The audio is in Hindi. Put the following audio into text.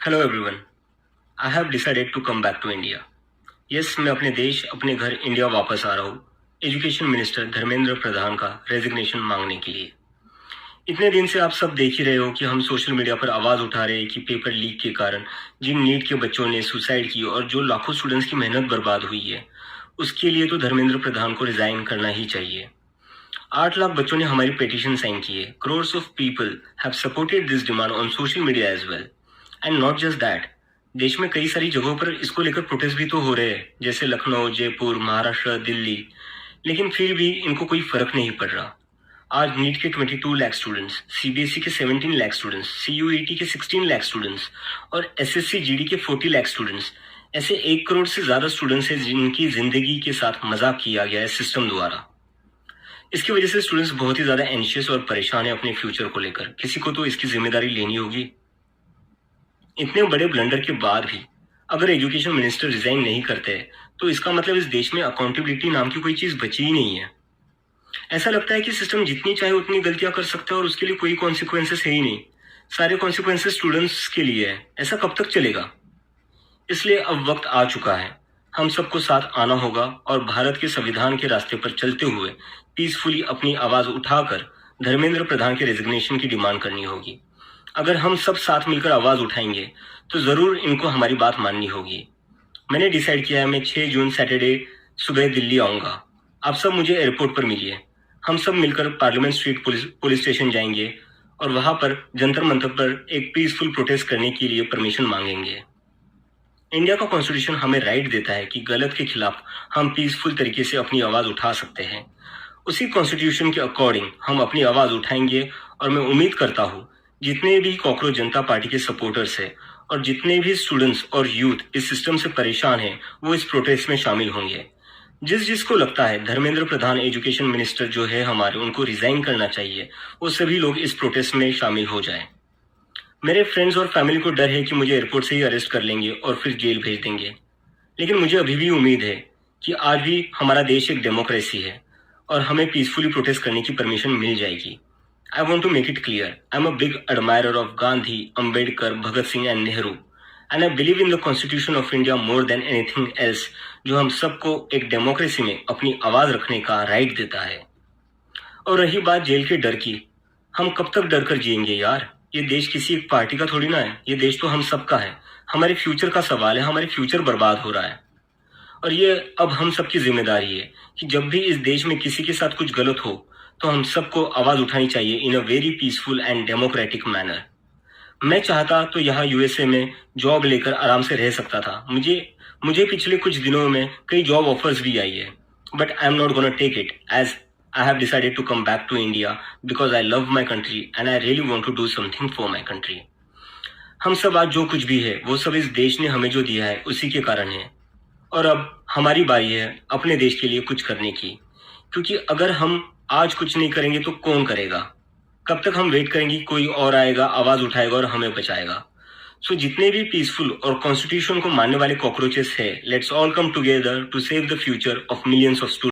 Hello everyone. I have decided to come back to India. Yes, मैं अपने देश, अपने घर इंडिया वापस आ रहा हूँ एजुकेशन मिनिस्टर धर्मेंद्र प्रधान का रेजिग्नेशन मांगने के लिए। इतने दिन से आप सब देख ही रहे हो कि हम सोशल मीडिया पर आवाज़ उठा रहे हैं कि पेपर लीक के कारण जिन नीट के बच्चों ने सुसाइड की और जो लाखों स्टूडेंट्स की मेहनत बर्बाद हुई है, उसके लिए तो धर्मेंद्र प्रधान को रिजाइन करना ही चाहिए। 8 लाख बच्चों ने हमारी पिटीशन साइन की है। Crores of people have supported this demand on social media as well. And not just that, देश में कई सारी जगहों पर इसको लेकर प्रोटेस्ट भी तो हो रहे हैं, जैसे लखनऊ, जयपुर, महाराष्ट्र, दिल्ली। लेकिन फिर भी इनको कोई फर्क नहीं पड़ रहा। आज नीट के 22 लाख स्टूडेंट्स, सीबीएसई के 17 लाख स्टूडेंट्स, सीयूईटी के 16 लाख स्टूडेंट्स और एसएससी जीडी के 40 लाख स्टूडेंट्स, ऐसे 1 करोड़ से ज्यादा स्टूडेंट्स हैं जिनकी जिंदगी के साथ मजाक किया गया है सिस्टम द्वारा। इसकी वजह से स्टूडेंट्स बहुत ही ज्यादा एंशियस और परेशान है अपने फ्यूचर को लेकर। किसी को तो इसकी जिम्मेदारी लेनी होगी। इतने बड़े ब्लंडर के बाद भी अगर एजुकेशन मिनिस्टर रिजाइन नहीं करते तो इसका मतलब इस देश में अकाउंटेबिलिटी नाम की कोई चीज बची ही नहीं है। ऐसा लगता है कि सिस्टम जितनी चाहे उतनी गलतियां कर सकता है और उसके लिए कोई कॉन्सिक्वेंसेस है ही नहीं। सारे कॉन्सिक्वेंसेस स्टूडेंट्स के लिए है। ऐसा कब तक चलेगा? इसलिए अब वक्त आ चुका है। हम सबको साथ आना होगा और भारत के संविधान के रास्ते पर चलते हुए पीसफुली अपनी आवाज उठाकर धर्मेंद्र प्रधान के रेजिग्नेशन की डिमांड करनी होगी। अगर हम सब साथ मिलकर आवाज उठाएंगे तो जरूर इनको हमारी बात माननी होगी। मैंने डिसाइड किया है, मैं 6 जून सैटरडे सुबह दिल्ली आऊंगा। आप सब मुझे एयरपोर्ट पर मिलिए। हम सब मिलकर पार्लियामेंट स्ट्रीट पुलिस स्टेशन जाएंगे और वहां पर जंतर मंतर पर एक पीसफुल प्रोटेस्ट करने के लिए परमिशन मांगेंगे। इंडिया का कॉन्स्टिट्यूशन हमें राइट देता है कि गलत के खिलाफ हम पीसफुल तरीके से अपनी आवाज उठा सकते हैं। उसी कॉन्स्टिट्यूशन के अकॉर्डिंग हम अपनी आवाज उठाएंगे और मैं उम्मीद करता हूँ जितने भी कॉकरोच जनता पार्टी के सपोर्टर्स हैं और जितने भी स्टूडेंट्स और यूथ इस सिस्टम से परेशान हैं, वो इस प्रोटेस्ट में शामिल होंगे। जिसको लगता है धर्मेंद्र प्रधान एजुकेशन मिनिस्टर जो है हमारे, उनको रिजाइन करना चाहिए, वो सभी लोग इस प्रोटेस्ट में शामिल हो जाएं। मेरे फ्रेंड्स और फैमिली को डर है कि मुझे एयरपोर्ट से ही अरेस्ट कर लेंगे और फिर जेल भेज देंगे। लेकिन मुझे अभी भी उम्मीद है कि आज भी हमारा देश एक डेमोक्रेसी है और हमें पीसफुली प्रोटेस्ट करने की परमिशन मिल जाएगी। I want to make it clear, I'm a big admirer of Gandhi, Ambedkar, Bhagat Singh and Nehru, and I believe in the Constitution of India more than anything else, जो हम सबको एक डेमोक्रेसी में अपनी आवाज रखने का राइट देता है। और रही बात जेल के डर की, हम कब तक डर कर जिएंगे यार? ये देश किसी एक पार्टी का थोड़ी ना है, ये देश तो हम सबका है। हमारे फ्यूचर का सवाल है, हमारे फ्यूचर बर्बाद हो रहा है और ये अब हम सबकी जिम्मेदारी है कि जब भी इस देश में किसी के साथ कुछ गलत हो तो हम सबको आवाज उठानी चाहिए in a very peaceful and democratic manner. मैं चाहता तो यहाँ यूएसए में जॉब लेकर आराम से रह सकता था। मुझे पिछले कुछ दिनों में कई जॉब ऑफर्स भी आई है, but I am not gonna take it as I have decided to come back to India because I love my country and I really want to do something for my country. हम सब आज जो कुछ भी है वो सब इस देश ने हमें जो दिया है उसी के कारण है और अब हमारी बारी है अपने देश के लिए कुछ करने की। क्योंकि अगर हम आज कुछ नहीं करेंगे तो कौन करेगा? कब तक हम वेट करेंगे कोई और आएगा, आवाज उठाएगा और हमें बचाएगा? सो जितने भी पीसफुल और कॉन्स्टिट्यूशन को मानने वाले कॉकरोचेस है, let's all come together to save the future of millions of students.